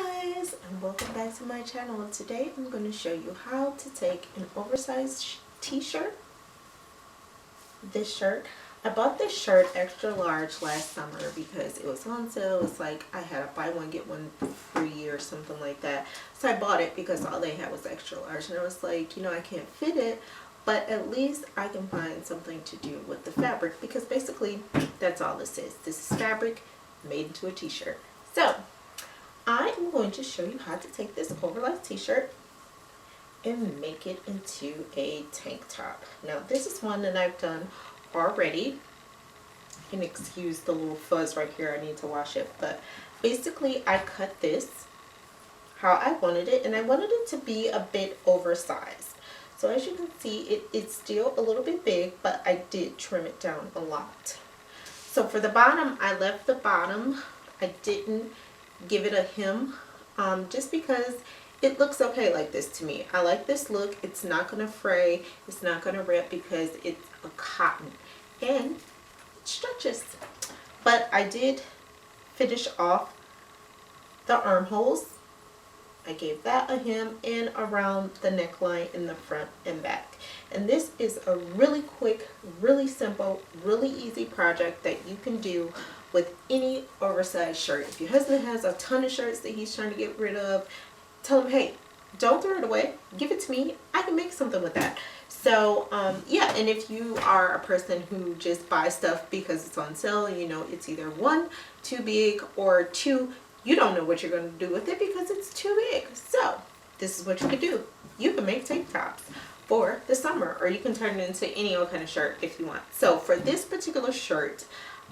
guys, and welcome back to my channel. Today I'm going to show you how to take an oversized t-shirt. This shirt, I bought this shirt extra large last summer because it was on sale. It's like I had a buy one get one free or something like that, so I bought it because all they had was extra large, and I was like, you know, I can't fit it, but at least I can find something to do with the fabric, because basically that's all this is. This is fabric made into a t-shirt. So I am going to show you how to take this oversized t-shirt and make it into a tank top. Now this is one that I've done already. You can excuse the little fuzz right here, I need to wash it, but basically I cut this how I wanted it, and I wanted it to be a bit oversized. So as you can see, it's still a little bit big, but I did trim it down a lot. So for the bottom, I left the bottom, I didn't give it a hem, just because it looks okay like this to me. I like this look. It's not going to fray, it's not going to rip because it's a cotton and it stretches. But I did finish off the armholes. I gave that a hem and around the neckline in the front and back. And this is a really quick, really simple, really easy project that you can do with any oversized shirt. If your husband has a ton of shirts that he's trying to get rid of, tell him, hey, don't throw it away, give it to me, I can make something with that. So yeah, and if you are a person who just buys stuff because it's on sale, you know, it's either one, too big, or two, you don't know what you're going to do with it because it's too big. So this is what you can do. You can make tank tops for the summer, or you can turn it into any old kind of shirt if you want. So for this particular shirt,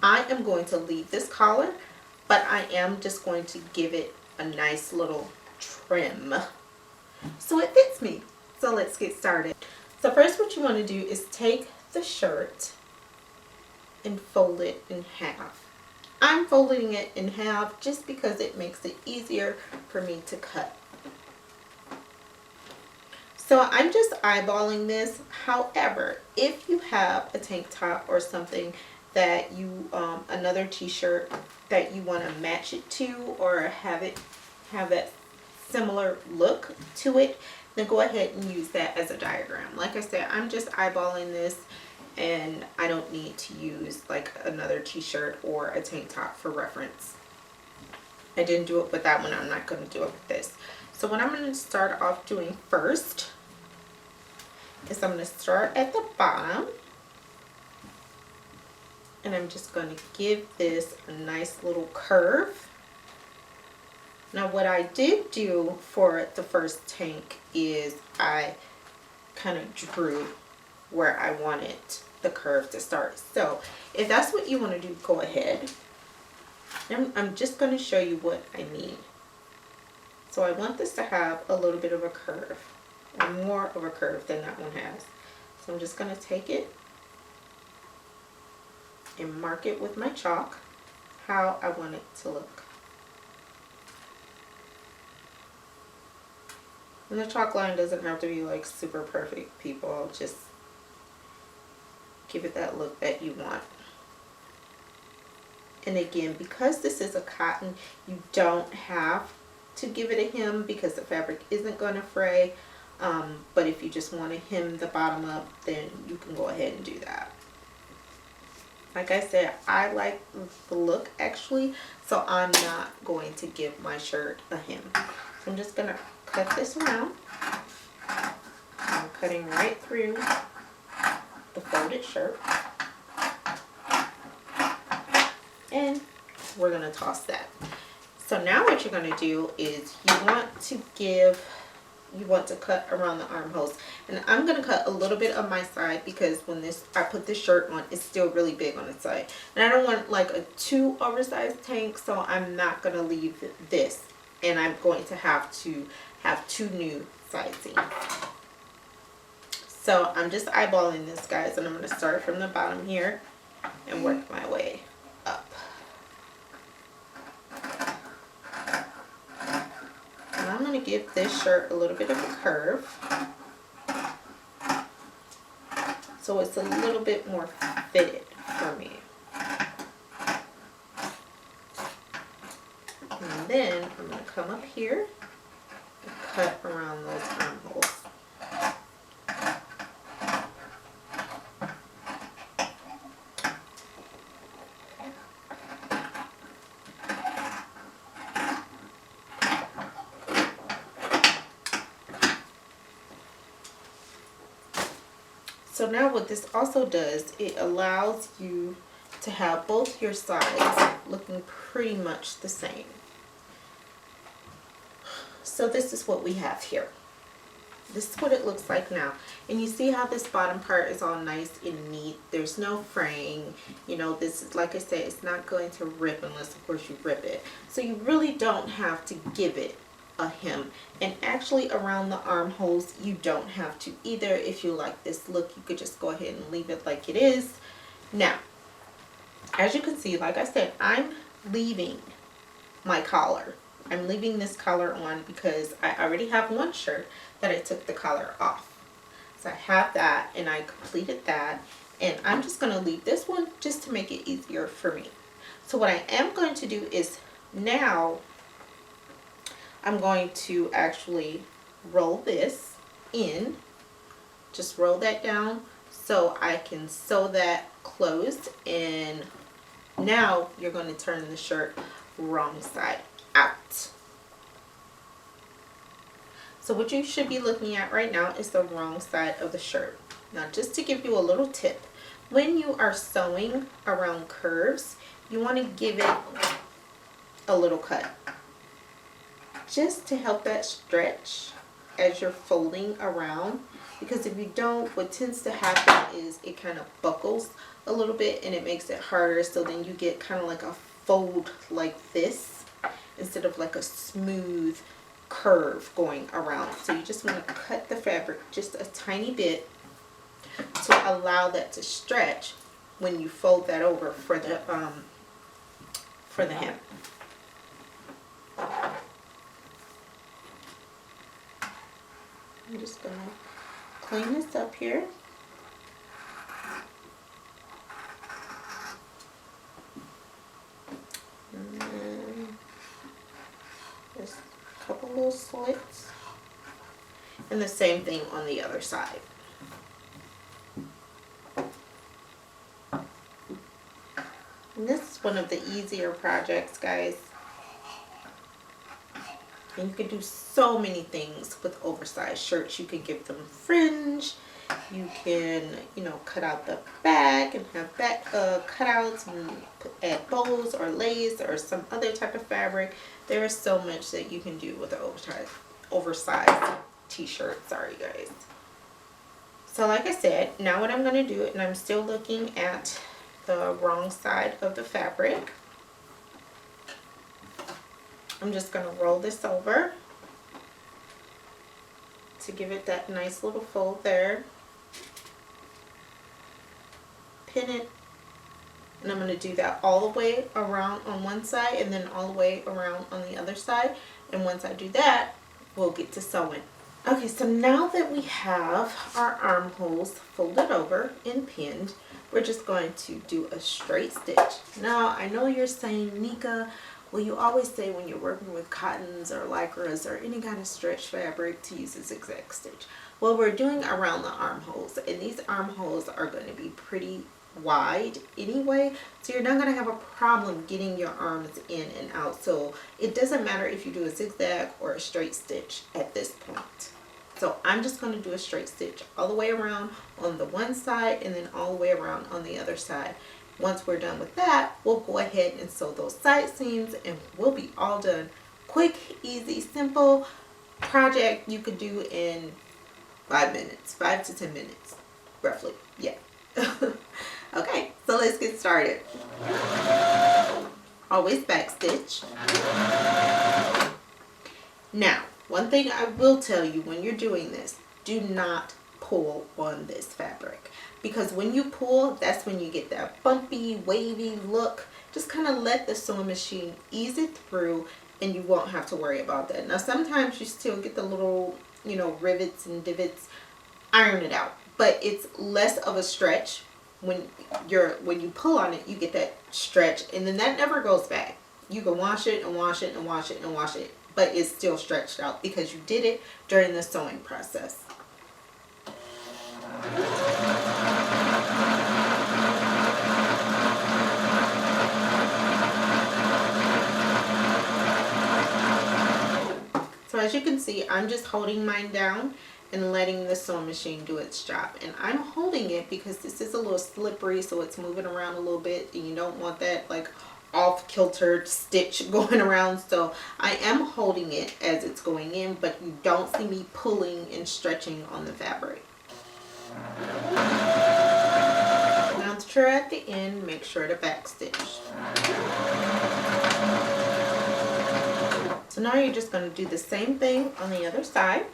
I am going to leave this collar, but I am just going to give it a nice little trim so it fits me. So let's get started. So first what you want to do is take the shirt and fold it in half. I'm folding it in half just because it makes it easier for me to cut. So I'm just eyeballing this. However, if you have a tank top or something that you another t-shirt that you want to match it to, or have that similar look to it, then go ahead and use that as a diagram. Like I said, I'm just eyeballing this, and I don't need to use like another t-shirt or a tank top for reference. I didn't do it with that one, I'm not going to do it with this. So what I'm going to start off doing first is I'm going to start at the bottom, and I'm just going to give this a nice little curve. Now what I did do for the first tank is I kind of drew where I wanted the curve to start. So if that's what you want to do, go ahead. I'm just going to show you what I mean. So I want this to have a little bit of a curve, or more of a curve than that one has. So I'm just going to take it and mark it with my chalk how I want it to look. And the chalk line doesn't have to be like super perfect, people. Just give it that look that you want. And again, because this is a cotton, you don't have to give it a hem because the fabric isn't going to fray. But if you just want to hem the bottom up, then you can go ahead and do that. Like I said, I like the look actually, so I'm not going to give my shirt a hem. So I'm just going to cut this around. I'm cutting right through the folded shirt, and we're going to toss that. So now what you're going to do is you want to cut around the armholes, and I'm going to cut a little bit of my side because when I put this shirt on, it's still really big on the side, and I don't want like a too oversized tank, so I'm not going to leave this, and I'm going to have two new sizing. So I'm just eyeballing this, guys, and I'm going to start from the bottom here and work my way up. And I'm going to give this shirt a little bit of a curve so it's a little bit more fitted for me. And then I'm going to come up here and cut around those armholes. So now what this also does, it allows you to have both your sides looking pretty much the same. So this is what we have here. This is what it looks like now. And you see how this bottom part is all nice and neat. There's no fraying. You know, this is, like I said, it's not going to rip unless of course you rip it. So you really don't have to give it a hem. And actually around the armholes you don't have to either. If you like this look, you could just go ahead and leave it like it is. Now, as you can see, like I said, I'm leaving my collar. I'm leaving this collar on because I already have one shirt that I took the collar off. So I have that and I completed that, and I'm just going to leave this one just to make it easier for me. So what I am going to do is now I'm going to actually roll this in, just roll that down so I can sew that closed, and now you're going to turn the shirt wrong side out. So what you should be looking at right now is the wrong side of the shirt. Now just to give you a little tip, when you are sewing around curves, you want to give it a little cut, just to help that stretch as you're folding around, because if you don't, what tends to happen is it kind of buckles a little bit and it makes it harder, so then you get kind of like a fold like this instead of like a smooth curve going around. So you just want to cut the fabric just a tiny bit to allow that to stretch when you fold that over for the hem. I'm just going to clean this up here. And then just a couple little slits. And the same thing on the other side. And this is one of the easier projects, guys. And you can do so many things with oversized shirts. You can give them fringe. You can, you know, cut out the back and have back cutouts and add bows or lace or some other type of fabric. There is so much that you can do with an oversized t-shirt. Sorry, guys. So like I said, now what I'm going to do, and I'm still looking at the wrong side of the fabric, I'm just going to roll this over to give it that nice little fold there. Pin it, and I'm going to do that all the way around on one side and then all the way around on the other side. And once I do that, we'll get to sewing. Okay, so now that we have our armholes folded over and pinned, we're just going to do a straight stitch. Now, I know you're saying, Nika, well, you always say when you're working with cottons or lycras or any kind of stretch fabric to use a zigzag stitch. Well, we're doing around the armholes, and these armholes are going to be pretty wide anyway, so you're not going to have a problem getting your arms in and out. So it doesn't matter if you do a zigzag or a straight stitch at this point. So I'm just going to do a straight stitch all the way around on the one side and then all the way around on the other side. Once we're done with that, we'll go ahead and sew those side seams and we'll be all done. Quick, easy, simple project you could do in 5 minutes, 5 to 10 minutes, roughly. Yeah. Okay, so let's get started. Always back stitch. Now, one thing I will tell you when you're doing this, do not pull on this fabric, because when you pull, that's when you get that bumpy, wavy look. Just kind of let the sewing machine ease it through and you won't have to worry about that. Now, sometimes you still get the little, you know, rivets and divots. Iron it out, but it's less of a stretch. When you pull on it, you get that stretch, and then that never goes back. You can wash it and wash it and wash it and wash it. but it's still stretched out because you did it during the sewing process. So as you can see, I'm just holding mine down and letting the sewing machine do its job. And I'm holding it because this is a little slippery, so it's moving around a little bit, and you don't want that like off-kilter stitch going around. So I am holding it as it's going in, but you don't see me pulling and stretching on the fabric. Now to try at the end, make sure to back stitch. So now you're just going to do the same thing on the other side.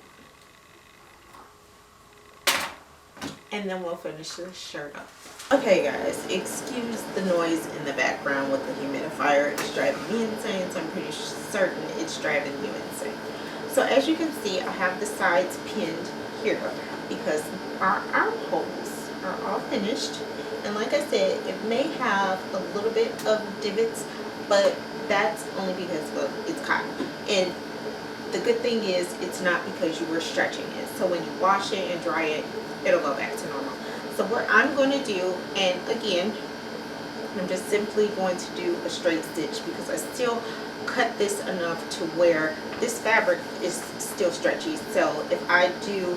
And then we'll finish this shirt up. Okay guys, excuse the noise in the background with the humidifier. It's driving me insane, so I'm pretty certain it's driving you insane. So as you can see, I have the sides pinned here because our armholes are all finished. And like I said, it may have a little bit of divots, but that's only because, well, it's cotton. And the good thing is it's not because you were stretching it. So when you wash it and dry it, it'll go back to normal. So what I'm going to do, and again, I'm just simply going to do a straight stitch because I still cut this enough to where this fabric is still stretchy. So if I do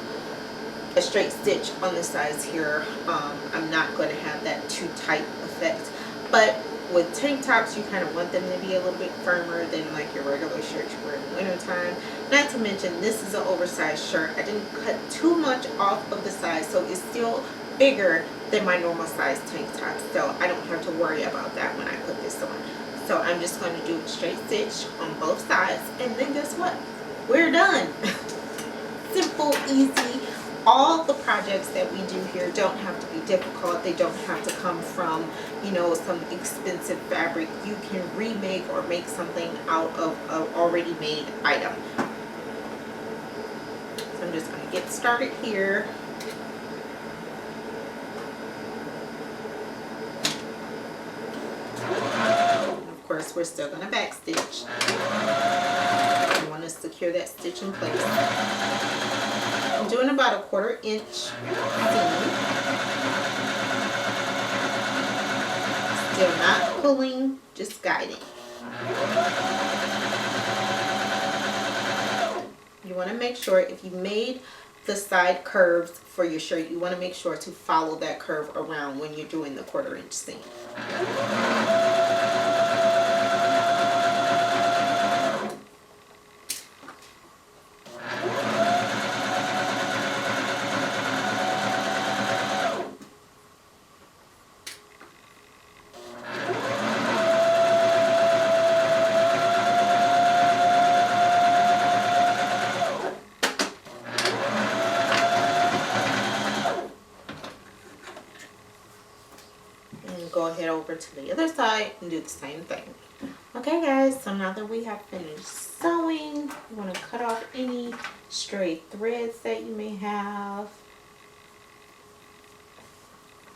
a straight stitch on the sides here, I'm not going to have that too tight effect. But with tank tops, you kind of want them to be a little bit firmer than like your regular shirt you wear in the winter time. Not to mention, this is an oversized shirt. I didn't cut too much off of the sides, so it's still bigger than my normal size tank top. So I don't have to worry about that when I put this on. So I'm just going to do a straight stitch on both sides, and then guess what? We're done. Simple, easy. All the projects that we do here don't have to be difficult. They don't have to come from, you know, some expensive fabric. You can remake or make something out of an already made item. So I'm just going to get started here. And of course, we're still going to back stitch. You want to secure that stitch in place. I'm doing about a 1/4 inch seam. Still not pulling, just guiding. You want to make sure if you made the side curves for your shirt, you want to make sure to follow that curve around when you're doing the 1/4 inch seam. Go ahead over to the other side and do the same thing. Okay guys, so now that we have finished sewing, you want to cut off any stray threads that you may have.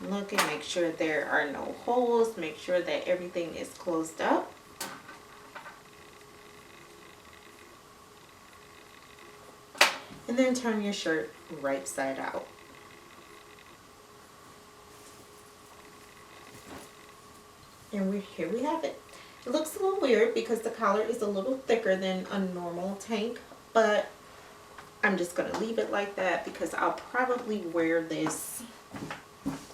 Look and make sure there are no holes. Make sure that everything is closed up. And then turn your shirt right side out. And here we have it. It looks a little weird because the collar is a little thicker than a normal tank, but I'm just going to leave it like that because I'll probably wear this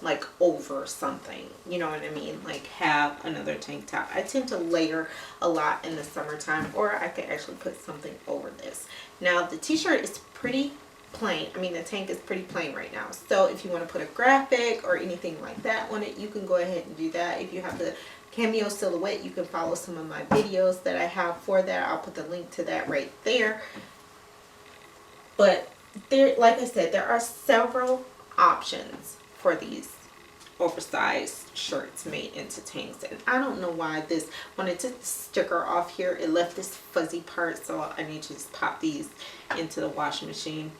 like over something, you know what I mean, like have another tank top. I tend to layer a lot in the summertime, or I could actually put something over this. Now the t-shirt is pretty plain. I mean, the tank is pretty plain right now, so if you want to put a graphic or anything like that on it, you can go ahead and do that. If you have the cameo silhouette, you can follow some of my videos that I have for that. I'll put the link to that right there. But there, like I said, there are several options for these oversized shirts made into tanks, and I don't know why this, when I took the sticker off here, it left this fuzzy part, so I need to just pop these into the washing machine.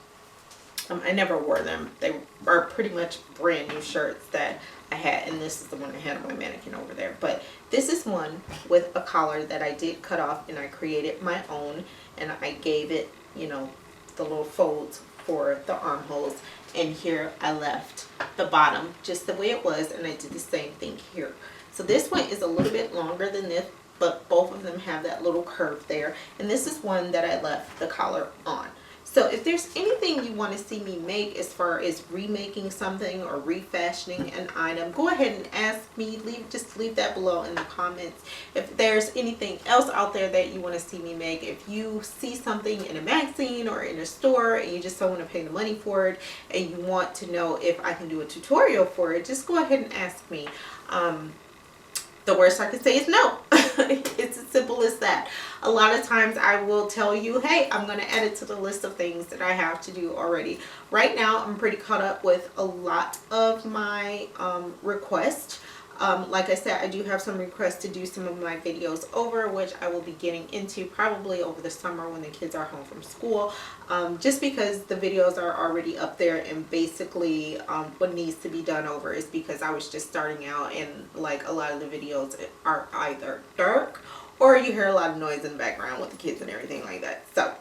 I never wore them. They are pretty much brand new shirts that I had, and this is the one I had on my mannequin over there. But this is one with a collar that I did cut off, and I created my own. and I gave it, you know, the little folds for the armholes. And here I left the bottom just the way it was, and I did the same thing here. So this one is a little bit longer than this, but both of them have that little curve there. And this is one that I left the collar on. So if there's anything you want to see me make as far as remaking something or refashioning an item, go ahead and ask me. Just leave that below in the comments. If there's anything else out there that you want to see me make, if you see something in a magazine or in a store and you just don't want to pay the money for it and you want to know if I can do a tutorial for it, just go ahead and ask me. The worst I can say is no. It's as simple as that. A lot of times I will tell you, hey, I'm going to add it to the list of things that I have to do already. Right now, I'm pretty caught up with a lot of my requests. Like I said, I do have some requests to do some of my videos over, which I will be getting into probably over the summer when the kids are home from school, just because the videos are already up there, and basically what needs to be done over is because I was just starting out, and like a lot of the videos are either dark or you hear a lot of noise in the background with the kids and everything like that. So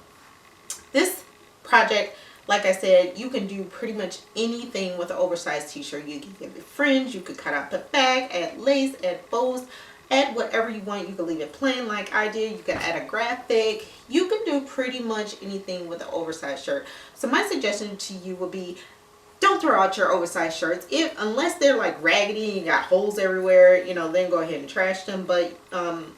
this project, like I said, you can do pretty much anything with an oversized t-shirt. You can give it fringe, you could cut out the back, add lace, add bows, add whatever you want. You can leave it plain like I did. You can add a graphic. You can do pretty much anything with an oversized shirt. So my suggestion to you would be, don't throw out your oversized shirts unless they're like raggedy and got holes everywhere, you know, then go ahead and trash them. But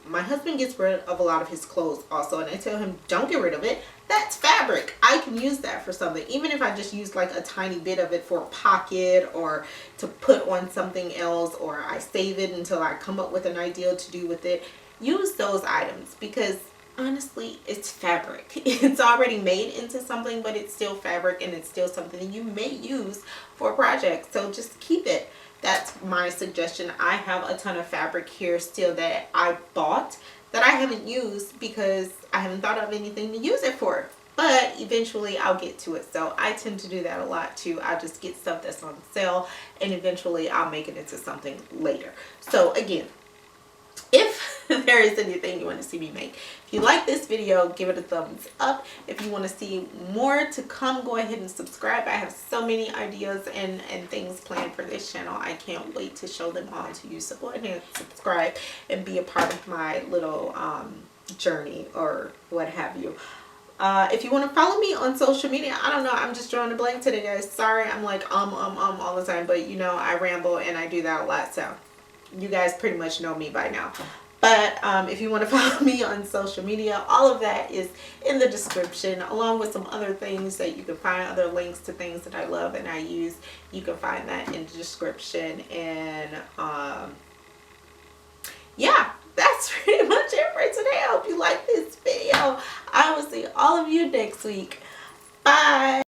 my husband gets rid of a lot of his clothes also, and I tell him, don't get rid of it. That's fabric. I can use that for something. Even if I just use like a tiny bit of it for a pocket or to put on something else, or I save it until I come up with an idea to do with it. Use those items because honestly, it's fabric. It's already made into something, but it's still fabric, and it's still something that you may use for a project. So just keep it. That's my suggestion. I have a ton of fabric here still that I bought that I haven't used because I haven't thought of anything to use it for. But eventually I'll get to it. So I tend to do that a lot too. I just get stuff that's on sale, and eventually I'll make it into something later. So again, if there is anything you want to see me make, if you like this video, give it a thumbs up. If you want to see more to come, go ahead and subscribe. I have so many ideas and things planned for this channel. I can't wait to show them all to you. So go ahead and subscribe and be a part of my little journey or what have you. If you want to follow me on social media, I don't know, I'm just drawing a blank today, guys. Sorry, I'm like all the time, but you know, I ramble and I do that a lot, so you guys pretty much know me by now. But if you want to follow me on social media, all of that is in the description, along with some other things that you can find, other links to things that I love and I use. You can find that in the description. And yeah, that's pretty much it for today. I hope you like this video. I will see all of you next week. Bye.